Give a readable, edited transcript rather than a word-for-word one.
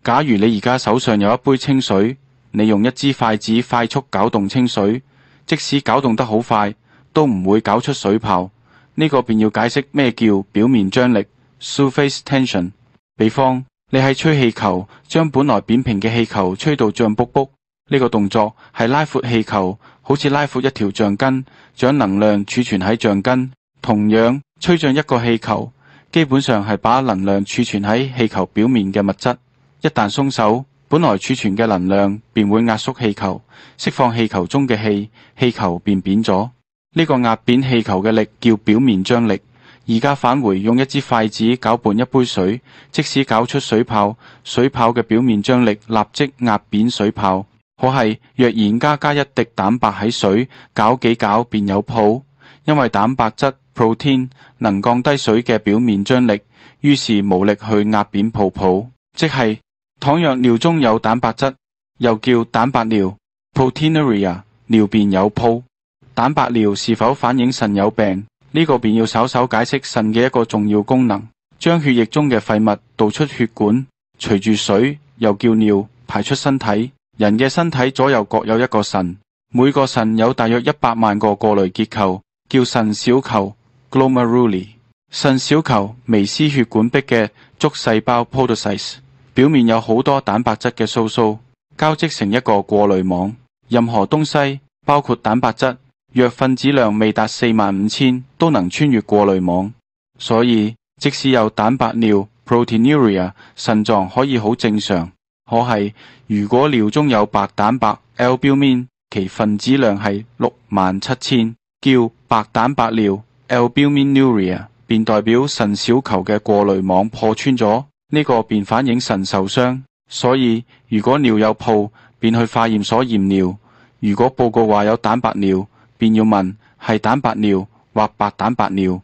假如你而家手上有一杯清水，你用一支筷子快速攪動清水，即使攪動得好快，都唔會攪出水泡。呢個便要解釋咩叫表面張力 surface tension。比方，你喺吹氣球，將本來扁平嘅氣球吹到脹卜卜，呢個動作係拉闊氣球，好似拉闊一條橡筋，將能量儲存喺橡筋。同樣，吹脹一個氣球，基本上係把能量儲存喺氣球表面嘅物質。一旦鬆手，本來儲存嘅能量便會壓縮氣球，釋放氣球中嘅氣，氣球便扁咗。呢個壓扁氣球嘅力叫表面張力。而家返回用一支筷子攪拌一杯水，即使攪出水泡，水泡嘅表面張力立即壓扁水泡。可係若然加一滴蛋白喺水，攪幾攪便有泡，因為蛋白質 protein 能降低水嘅表面張力，於是無力去壓扁泡泡。即係倘若尿中有蛋白質，又叫蛋白尿 proteinuria， 尿便有泡。蛋白尿是否反映腎有病？呢個便要稍稍解釋腎嘅一個重要功能，將血液中嘅廢物導出血管，隨住水又叫尿排出身體。人嘅身體左右各有一個腎，每個腎有大約100萬個過濾結構，叫腎小球 glomeruli。腎小球微絲血管壁嘅足細胞 podocytes， 表面有好多蛋白質嘅鬚鬚，交織成一個過濾網。任何東西，包括蛋白質，若分子量未達45000，都能穿越過濾網。所以，即使有蛋白尿 proteinuria， 腎臟可以好正常。可係，如果尿中有白蛋白 albumin， 其分子量係67000，叫白蛋白尿 albuminuria， 便代表腎小球嘅過濾網破穿咗，呢個便反映腎受傷。所以，如果尿有泡，便去化驗所驗尿；如果報告話有蛋白尿，便要問係蛋白尿或白蛋白尿。